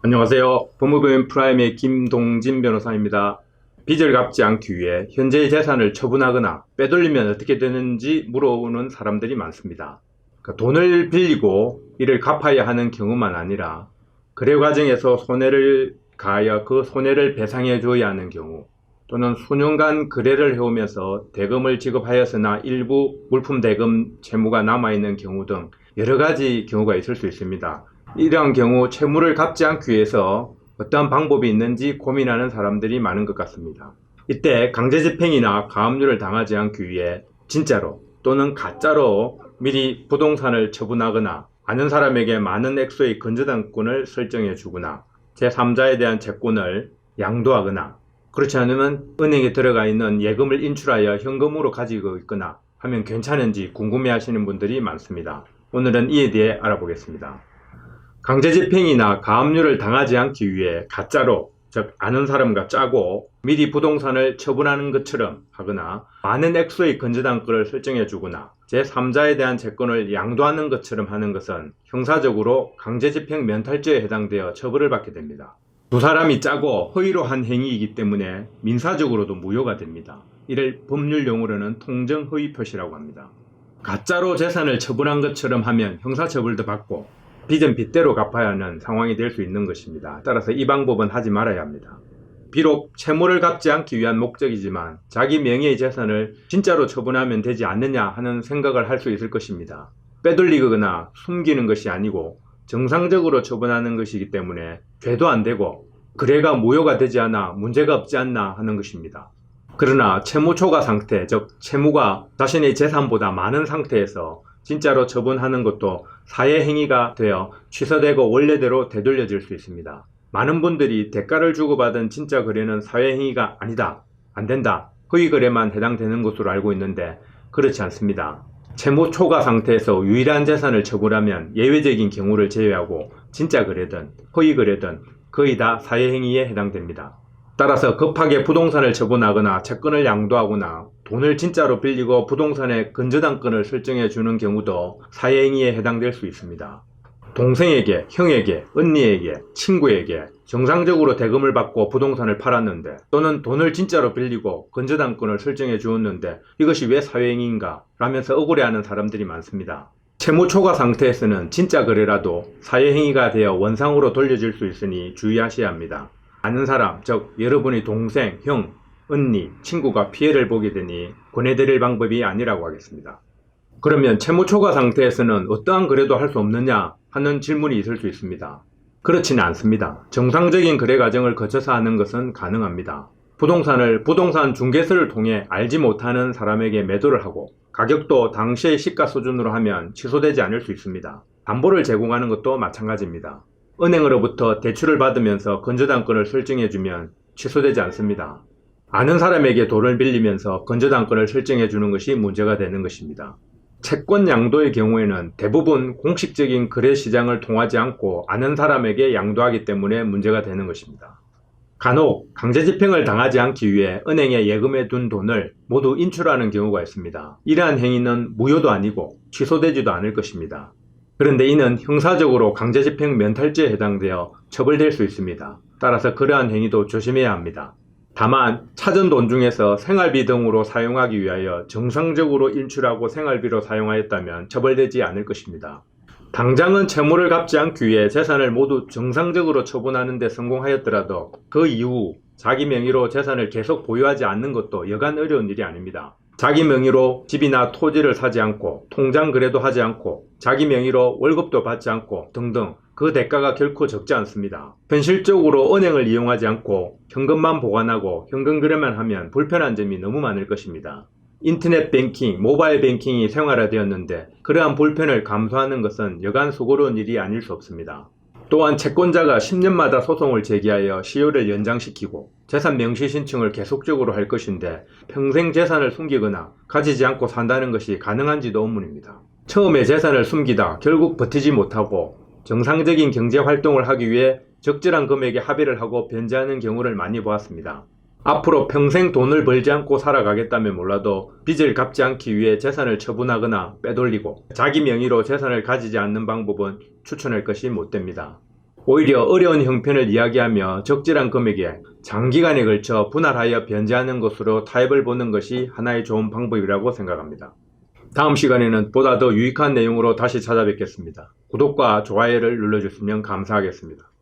안녕하세요. 법무법인 프라임의 김동진 변호사입니다. 빚을 갚지 않기 위해 현재의 재산을 처분하거나 빼돌리면 어떻게 되는지 물어보는 사람들이 많습니다. 돈을 빌리고 이를 갚아야 하는 경우만 아니라 거래 과정에서 손해를 가하여 그 손해를 배상해 줘야 하는 경우, 또는 수년간 거래를 해오면서 대금을 지급하였으나 일부 물품 대금 채무가 남아있는 경우 등 여러 가지 경우가 있을 수 있습니다. 이러한 경우 채무를 갚지 않기 위해서 어떠한 방법이 있는지 고민하는 사람들이 많은 것 같습니다. 이때 강제집행이나 가압류를 당하지 않기 위해 진짜로 또는 가짜로 미리 부동산을 처분하거나 아는 사람에게 많은 액수의 건저당권을 설정해 주거나 제3자에 대한 채권을 양도하거나, 그렇지 않으면 은행에 들어가 있는 예금을 인출하여 현금으로 가지고 있거나 하면 괜찮은지 궁금해 하시는 분들이 많습니다. 오늘은 이에 대해 알아보겠습니다. 강제집행이나 가압류를 당하지 않기 위해 가짜로, 즉 아는 사람과 짜고 미리 부동산을 처분하는 것처럼 하거나 많은 액수의 건저당권을 설정해 주거나 제3자에 대한 채권을 양도하는 것처럼 하는 것은 형사적으로 강제집행 면탈죄에 해당되어 처벌을 받게 됩니다. 두 사람이 짜고 허위로 한 행위이기 때문에 민사적으로도 무효가 됩니다. 이를 법률 용어로는 통정허위 표시라고 합니다. 가짜로 재산을 처분한 것처럼 하면 형사처벌도 받고 빚은 빚대로 갚아야 하는 상황이 될 수 있는 것입니다. 따라서 이 방법은 하지 말아야 합니다. 비록 채무를 갚지 않기 위한 목적이지만 자기 명의의 재산을 진짜로 처분하면 되지 않느냐 하는 생각을 할 수 있을 것입니다. 빼돌리거나 숨기는 것이 아니고 정상적으로 처분하는 것이기 때문에 죄도 안 되고 거래가 무효가 되지 않아 문제가 없지 않나 하는 것입니다. 그러나 채무 초과 상태, 즉 채무가 자신의 재산보다 많은 상태에서 진짜로 처분하는 것도 사회행위가 되어 취소되고 원래대로 되돌려질 수 있습니다. 많은 분들이 대가를 주고받은 진짜 거래는 사회행위가 아니다, 안된다, 허위거래만 해당되는 것으로 알고 있는데 그렇지 않습니다. 채무 초과 상태에서 유일한 재산을 처분하면 예외적인 경우를 제외하고 진짜 거래든 허위거래든 거의 다 사회행위에 해당됩니다. 따라서 급하게 부동산을 처분하거나 채권을 양도하거나 돈을 진짜로 빌리고 부동산에 건저당권을 설정해 주는 경우도 사회행위에 해당될 수 있습니다. 동생에게, 형에게, 언니에게, 친구에게 정상적으로 대금을 받고 부동산을 팔았는데, 또는 돈을 진짜로 빌리고 건저당권을 설정해 주었는데 이것이 왜 사회행위인가 라면서 억울해하는 사람들이 많습니다. 채무 초과 상태에서는 진짜 거래라도 사회행위가 되어 원상으로 돌려질 수 있으니 주의하셔야 합니다. 아는 사람, 즉 여러분의 동생, 형, 언니, 친구가 피해를 보게 되니 권해드릴 방법이 아니라고 하겠습니다. 그러면 채무 초과 상태에서는 어떠한 거래도 할 수 없느냐 하는 질문이 있을 수 있습니다. 그렇지는 않습니다. 정상적인 거래 과정을 거쳐서 하는 것은 가능합니다. 부동산을 부동산 중개사를 통해 알지 못하는 사람에게 매도를 하고 가격도 당시의 시가 수준으로 하면 취소되지 않을 수 있습니다. 담보를 제공하는 것도 마찬가지입니다. 은행으로부터 대출을 받으면서 건저당권을 설정해주면 취소되지 않습니다. 아는 사람에게 돈을 빌리면서 건저당권을 설정해주는 것이 문제가 되는 것입니다. 채권 양도의 경우에는 대부분 공식적인 거래 시장을 통하지 않고 아는 사람에게 양도하기 때문에 문제가 되는 것입니다. 간혹 강제집행을 당하지 않기 위해 은행에 예금해 둔 돈을 모두 인출하는 경우가 있습니다. 이러한 행위는 무효도 아니고 취소되지도 않을 것입니다. 그런데 이는 형사적으로 강제집행 면탈죄에 해당되어 처벌될 수 있습니다. 따라서 그러한 행위도 조심해야 합니다. 다만 찾은 돈 중에서 생활비 등으로 사용하기 위하여 정상적으로 인출하고 생활비로 사용하였다면 처벌되지 않을 것입니다. 당장은 채무를 갚지 않기 위해 재산을 모두 정상적으로 처분하는 데 성공하였더라도 그 이후 자기 명의로 재산을 계속 보유하지 않는 것도 여간 어려운 일이 아닙니다. 자기 명의로 집이나 토지를 사지 않고 통장 거래도 하지 않고 자기 명의로 월급도 받지 않고 등등 그 대가가 결코 적지 않습니다. 현실적으로 은행을 이용하지 않고 현금만 보관하고 현금 거래만 하면 불편한 점이 너무 많을 것입니다. 인터넷 뱅킹, 모바일 뱅킹이 생활화되었는데 그러한 불편을 감수하는 것은 여간 수고로운 일이 아닐 수 없습니다. 또한 채권자가 10년마다 소송을 제기하여 시효를 연장시키고 재산 명시 신청을 계속적으로 할 것인데 평생 재산을 숨기거나 가지지 않고 산다는 것이 가능한지도 의문입니다. 처음에 재산을 숨기다 결국 버티지 못하고 정상적인 경제 활동을 하기 위해 적절한 금액에 합의를 하고 변제하는 경우를 많이 보았습니다. 앞으로 평생 돈을 벌지 않고 살아가겠다면 몰라도 빚을 갚지 않기 위해 재산을 처분하거나 빼돌리고 자기 명의로 재산을 가지지 않는 방법은 추천할 것이 못됩니다. 오히려 어려운 형편을 이야기하며 적절한 금액에 장기간에 걸쳐 분할하여 변제하는 것으로 타협을 보는 것이 하나의 좋은 방법이라고 생각합니다. 다음 시간에는 보다 더 유익한 내용으로 다시 찾아뵙겠습니다. 구독과 좋아요를 눌러주시면 감사하겠습니다.